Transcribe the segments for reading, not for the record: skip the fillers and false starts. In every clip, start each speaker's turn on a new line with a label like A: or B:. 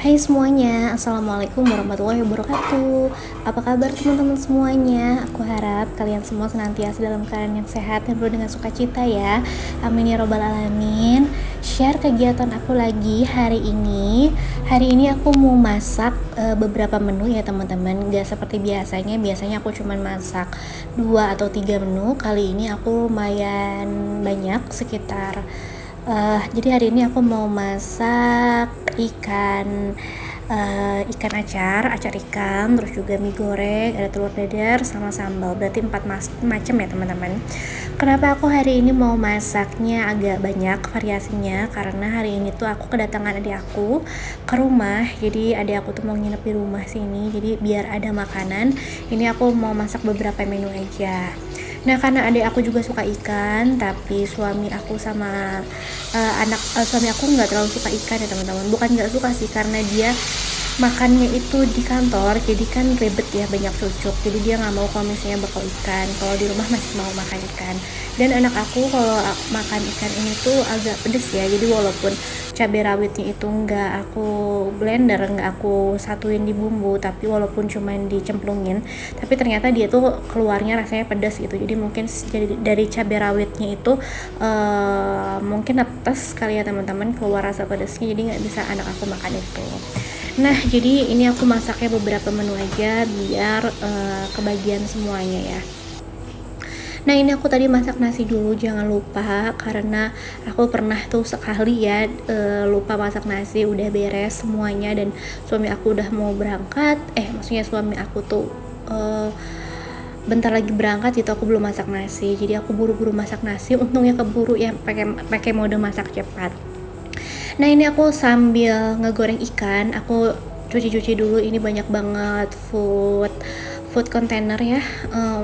A: Hai semuanya, Assalamualaikum warahmatullahi wabarakatuh. Apa kabar teman-teman semuanya? Aku harap kalian semua senantiasa dalam keadaan yang sehat dan penuh dengan sukacita ya. Amin ya robbal alamin. Share kegiatan aku lagi hari ini. Hari ini aku mau masak beberapa menu ya teman-teman. Gak seperti biasanya aku cuma masak 2 atau 3 menu. Kali ini aku lumayan banyak, sekitar jadi hari ini aku mau masak ikan acar ikan, terus juga mie goreng, ada telur dadar sama sambal. Berarti 4 macam ya teman-teman. Kenapa aku hari ini mau masaknya agak banyak variasinya? Karena hari ini tuh aku kedatangan adik aku ke rumah. Jadi adik aku tuh mau nginep di rumah sini. Jadi biar ada makanan, ini aku mau masak beberapa menu aja. Nah, karena adik aku juga suka ikan, tapi suami aku sama suami aku nggak terlalu suka ikan ya teman-teman. Bukan nggak suka sih, karena dia makannya itu di kantor, jadi kan ribet ya, banyak cucuk. Jadi dia nggak mau kalau misalnya bakal ikan. Kalau di rumah masih mau makan ikan. Dan anak aku kalau makan ikan ini tuh agak pedes ya. Jadi walaupun cabai rawitnya itu nggak aku blender, nggak aku satuin di bumbu, tapi walaupun cuman dicemplungin, tapi ternyata dia tuh keluarnya rasanya pedas gitu. Jadi mungkin dari cabai rawitnya itu mungkin netes kali ya teman-teman, keluar rasa pedasnya, jadi nggak bisa anak aku makan itu. Nah, jadi ini aku masaknya beberapa menu aja biar kebagian semuanya ya. Nah, ini aku tadi masak nasi dulu, jangan lupa, karena aku pernah tuh sekali ya lupa masak nasi, udah beres semuanya dan suami aku udah mau berangkat. Maksudnya suami aku tuh bentar lagi berangkat gitu, aku belum masak nasi. Jadi aku buru-buru masak nasi, untungnya keburu ya, pakai mode masak cepat. Nah, ini aku sambil ngegoreng ikan, aku cuci-cuci dulu. Ini banyak banget food container ya,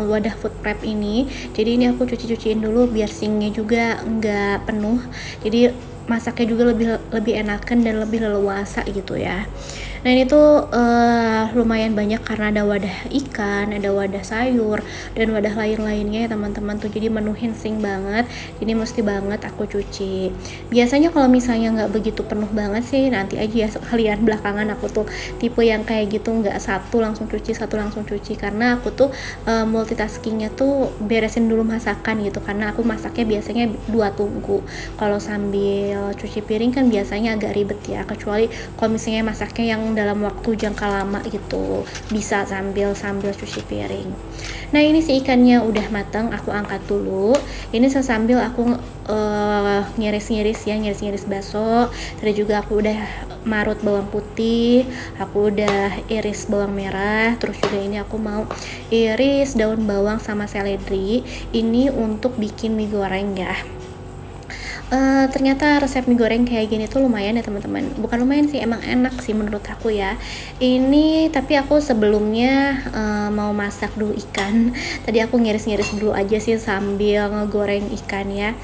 A: wadah food prep ini. Jadi ini aku cuci-cuciin dulu biar sinknya juga nggak penuh. Jadi masaknya juga lebih enakan dan lebih leluasa gitu ya. Nah, ini tuh lumayan banyak karena ada wadah ikan, ada wadah sayur, dan wadah lain-lainnya ya teman-teman tuh. Jadi menuhin sink banget. Jadi mesti banget aku cuci. Biasanya kalau misalnya nggak begitu penuh banget sih, nanti aja ya sekalian. Belakangan aku tuh tipe yang kayak gitu, nggak satu langsung cuci, karena aku tuh multitaskingnya tuh beresin dulu masakan gitu, karena aku masaknya biasanya 2 tungku. Kalau sambil cuci piring kan biasanya agak ribet ya, kecuali kalau misalnya masaknya yang dalam waktu jangka lama gitu, bisa sambil cuci piring. Nah, ini si ikannya udah matang, aku angkat dulu. Ini sambil aku ngiris-ngiris bakso. Tadi juga aku udah marut bawang putih, aku udah iris bawang merah, terus juga ini aku mau iris daun bawang sama seledri. Ini untuk bikin mie goreng ya. Ternyata resep mie goreng kayak gini tuh lumayan ya teman-teman. Bukan lumayan sih, emang enak sih menurut aku ya. Ini tapi aku sebelumnya mau masak dulu ikan. Tadi aku ngiris-ngiris dulu aja sih sambil ngegoreng ikan ya.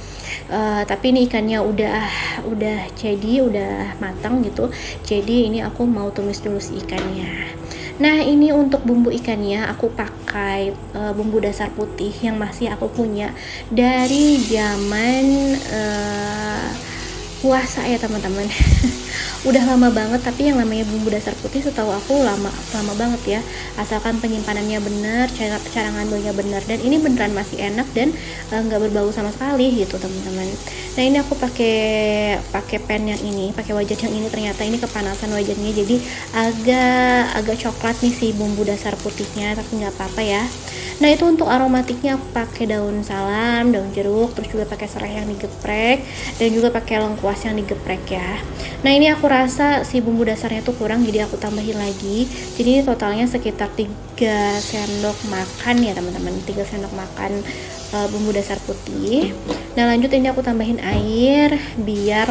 A: Tapi ini ikannya udah jadi, udah matang gitu. Jadi ini aku mau tumis dulu si ikannya. Nah, ini untuk bumbu ikannya aku pakai bumbu dasar putih yang masih aku punya dari zaman puasa ya teman-teman. Udah lama banget, tapi yang namanya bumbu dasar putih setahu aku lama banget ya, asalkan penyimpanannya benar, cara ngambilnya benar, dan ini beneran masih enak dan nggak berbau sama sekali gitu teman-teman. Nah, ini aku pakai pan yang ini, pakai wajan yang ini. Ternyata ini kepanasan wajannya, jadi agak coklat nih si bumbu dasar putihnya, tapi nggak apa-apa ya. Nah, itu untuk aromatiknya aku pakai daun salam, daun jeruk, terus juga pakai serai yang digeprek, dan juga pakai lengkuas yang digeprek ya. Nah, ini aku rasa si bumbu dasarnya tuh kurang, jadi aku tambahin lagi. Jadi totalnya sekitar 3 sendok makan ya teman-teman, 3 sendok makan bumbu dasar putih. Nah, lanjut ini aku tambahin air biar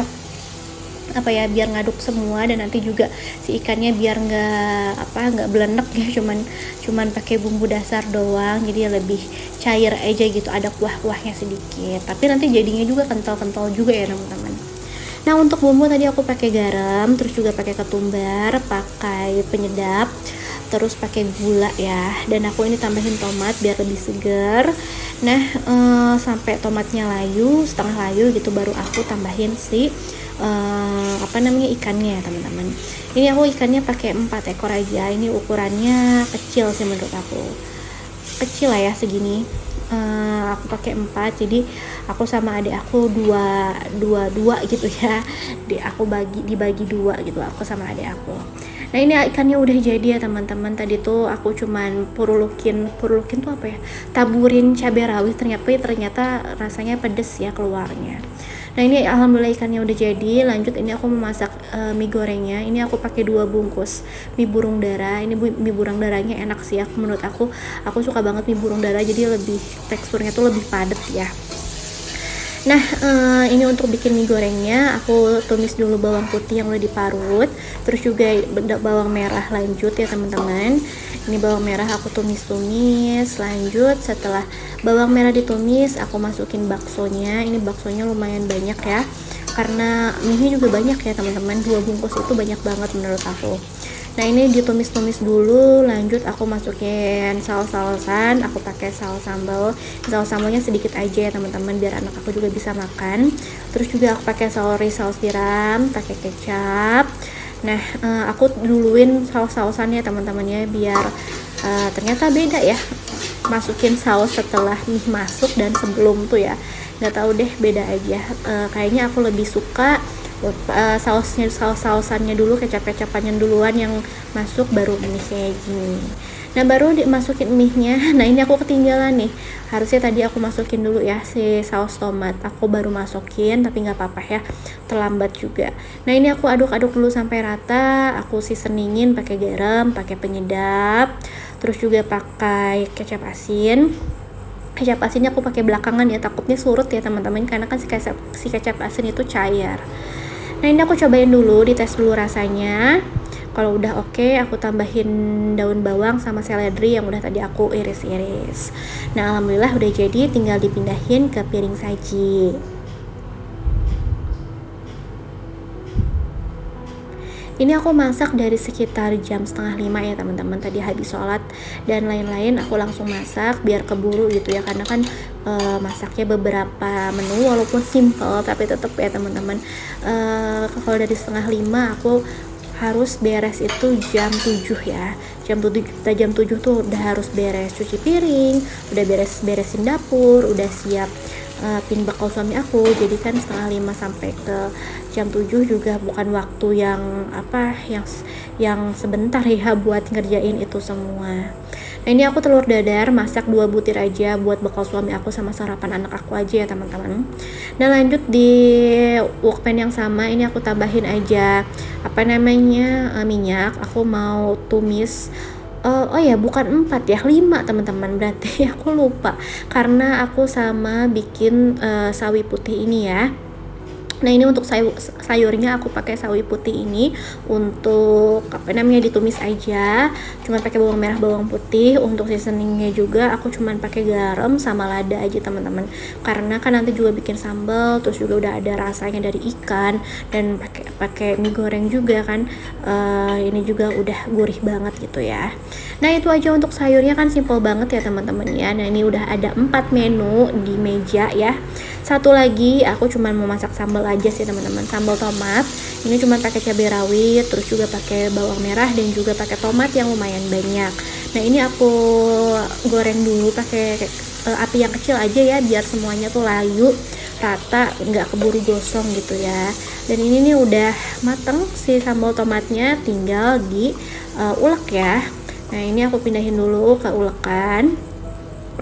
A: ngaduk semua, dan nanti juga si ikannya biar nggak belenek ya, cuman pakai bumbu dasar doang, jadi lebih cair aja gitu, ada kuah-kuahnya sedikit, tapi nanti jadinya juga kental-kental juga ya teman-teman. Nah, untuk bumbu tadi aku pakai garam, terus juga pakai ketumbar, pakai penyedap, terus pakai gula ya, dan aku ini tambahin tomat biar lebih segar. Nah, sampai tomatnya layu, setengah layu gitu, baru aku tambahin si ikannya ya teman-teman. Ini aku ikannya pakai 4 ekor aja. Ini ukurannya kecil sih menurut aku, kecil lah ya segini. Aku pakai 4, jadi aku sama adik aku dua gitu ya. Aku dibagi dua gitu, aku sama adik aku. Nah, ini ikannya udah jadi ya teman-teman. Tadi tuh aku cuman purulukin tuh apa ya, taburin cabai rawit, ternyata rasanya pedes ya keluarnya. Nah, ini alhamdulillah ikannya udah jadi. Lanjut, ini aku memasak mie gorengnya. Ini aku pakai 2 bungkus mie burung dara. Ini mie burung daranya enak sih ya, menurut aku suka banget mie burung dara, jadi lebih teksturnya tuh lebih padat ya. Nah, ini untuk bikin mie gorengnya, aku tumis dulu bawang putih yang udah diparut, terus juga bawang merah. Lanjut ya teman-teman, ini bawang merah aku tumis. Lanjut, setelah bawang merah ditumis, aku masukin baksonya. Ini baksonya lumayan banyak ya, karena mie juga banyak ya teman-teman. 2 bungkus itu banyak banget menurut aku. Nah, ini ditumis dulu. Lanjut aku masukin saus-sausan. Aku pakai saus sambal. Saus sambalnya sedikit aja ya teman-teman, biar anak aku juga bisa makan. Terus juga aku pakai saus tiram, pakai kecap. Nah, aku duluin saus-sausannya teman-teman ya, biar ternyata beda ya, masukin saus setelah mie masuk dan sebelum tuh ya. Nggak tahu deh, beda aja. Kayaknya aku lebih suka sausannya dulu, kecap-kecapannya duluan yang masuk, baru mie kayak gini. Nah, baru dimasukin mie-nya. Nah, ini aku ketinggalan nih, harusnya tadi aku masukin dulu ya si saus tomat, aku baru masukin, tapi nggak apa-apa ya, terlambat juga. Nah, ini aku aduk-aduk dulu sampai rata. Aku seasoningin pakai garam, pakai penyedap, terus juga pakai kecap asin. Kecap asinnya aku pakai belakangan ya, takutnya surut ya teman-teman, karena kan si kecap asin itu cair. Nah, ini aku cobain dulu, dites dulu rasanya. Kalau udah oke, aku tambahin daun bawang sama seledri yang udah tadi aku iris-iris. Nah, alhamdulillah udah jadi, tinggal dipindahin ke piring saji. Ini aku masak dari sekitar jam 4:30 ya teman-teman. Tadi habis sholat dan lain-lain, aku langsung masak biar keburu gitu ya, karena kan masaknya beberapa menu, walaupun simple tapi tetap ya teman-teman. Kalau dari 4:30 aku harus beres itu jam 7 ya. Jam 7 tuh udah harus beres cuci piring, udah beresin dapur, udah siap pin bakal suami aku. Jadi kan 4:30 sampai ke jam 7 juga bukan waktu yang sebentar ya buat ngerjain itu semua. Nah, ini aku telur dadar masak 2 butir aja buat bekal suami aku sama sarapan anak aku aja ya teman-teman. Nah, lanjut di wokpan yang sama, ini aku tambahin aja minyak. Aku mau tumis. Oh ya, bukan 4 ya, 5 teman-teman, berarti aku lupa karena aku sama bikin sawi putih ini ya. Nah, ini untuk sayurnya aku pakai sawi putih ini untuk ditumis aja, cuman pakai bawang merah, bawang putih. Untuk seasoningnya juga aku cuman pakai garam sama lada aja teman-teman, karena kan nanti juga bikin sambal, terus juga udah ada rasanya dari ikan, dan pakai mie goreng juga kan. Ini juga udah gurih banget gitu ya. Nah, itu aja untuk sayurnya, kan simple banget ya teman-teman ya. Nah, ini udah ada 4 menu di meja ya. Satu lagi aku cuman mau masak sambal aja sih teman-teman, sambal tomat. Ini cuman pakai cabai rawit, terus juga pakai bawang merah, dan juga pakai tomat yang lumayan banyak. Nah, ini aku goreng dulu pakai api yang kecil aja ya, biar semuanya tuh layu rata, nggak keburu gosong gitu ya. Dan ini nih udah mateng si sambal tomatnya, tinggal di ulek ya. Nah, ini aku pindahin dulu ke ulekan.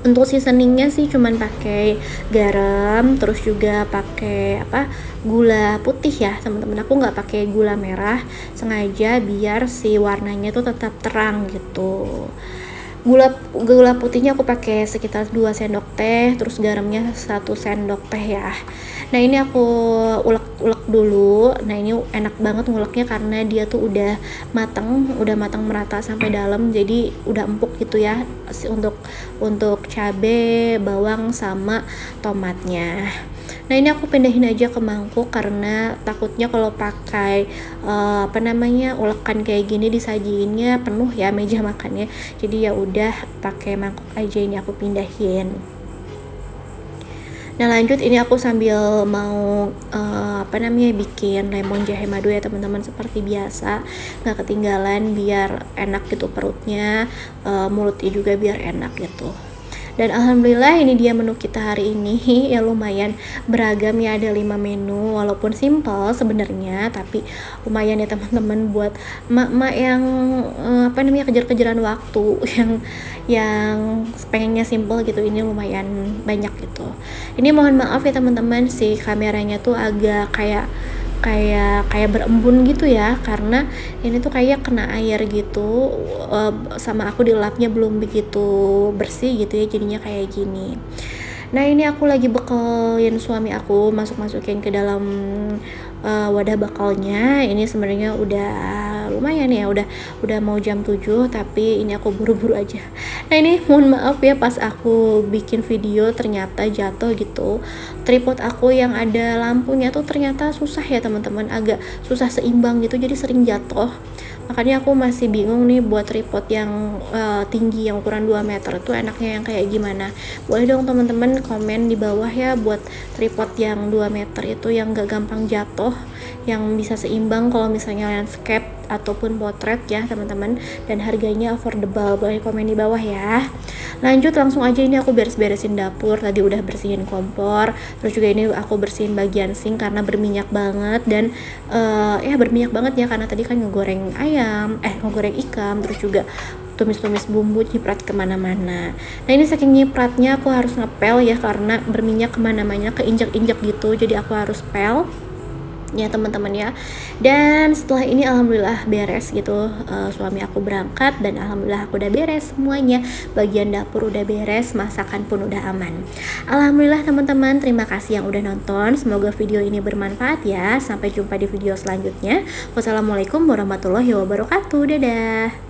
A: Untuk seasoningnya sih cuman pakai garam, terus juga pakai gula putih ya teman-teman. Aku nggak pakai gula merah, sengaja biar si warnanya tuh tetap terang gitu. Gula putihnya aku pakai sekitar 2 sendok teh, terus garamnya 1 sendok teh ya. Nah, ini aku ulek dulu. Nah, ini enak banget nguleknya karena dia tuh udah matang merata sampai dalam, jadi udah empuk gitu ya untuk cabe, bawang sama tomatnya. Nah, ini aku pindahin aja ke mangkuk karena takutnya kalau pakai ulekan kayak gini disajiinnya penuh ya meja makannya. Jadi ya udah pakai mangkuk aja, ini aku pindahin. Nah lanjut ini aku sambil mau bikin lemon jahe madu ya teman-teman, seperti biasa nggak ketinggalan biar enak gitu perutnya, mulutnya juga biar enak gitu. Dan alhamdulillah ini dia menu kita hari ini ya, lumayan beragam ya, ada 5 menu walaupun simple sebenarnya, tapi lumayan ya teman-teman buat emak-emak yang kejar-kejaran waktu yang pengennya simple gitu, ini lumayan banyak gitu. Ini mohon maaf ya teman-teman, si kameranya tuh agak kayak berembun gitu ya, karena ini tuh kayak kena air gitu, sama aku dilapnya belum begitu bersih gitu ya, jadinya kayak gini. Nah ini aku lagi bekelin suami aku, masukin ke dalam wadah bekalnya. Ini sebenarnya udah lumayan ya, udah mau jam 7, tapi ini aku buru-buru aja. Nah ini mohon maaf ya, pas aku bikin video ternyata jatuh gitu. Tripod aku yang ada lampunya tuh ternyata susah ya teman-teman, agak susah seimbang gitu, jadi sering jatuh. Makanya aku masih bingung nih buat tripod yang tinggi, yang ukuran 2 meter itu enaknya yang kayak gimana. Boleh dong teman-teman komen di bawah ya, buat tripod yang 2 meter itu yang gak gampang jatuh, yang bisa seimbang kalau misalnya landscape ataupun potret ya teman-teman, dan harganya affordable. Boleh komen di bawah ya. Lanjut langsung aja, ini aku beres-beresin dapur, tadi udah bersihin kompor, terus juga ini aku bersihin bagian sink karena berminyak banget, dan berminyak banget ya karena tadi kan ngegoreng ikan, terus juga tumis-tumis bumbu, nyiprat kemana-mana. Nah ini saking nyipratnya aku harus ngepel ya, karena berminyak kemana-mana, keinjak-injak gitu, jadi aku harus pel ya teman-teman ya. Dan setelah ini alhamdulillah beres gitu, suami aku berangkat dan alhamdulillah aku udah beres semuanya, bagian dapur udah beres, masakan pun udah aman. Alhamdulillah teman-teman, terima kasih yang udah nonton, semoga video ini bermanfaat ya. Sampai jumpa di video selanjutnya. Wassalamualaikum warahmatullahi wabarakatuh. Dadah.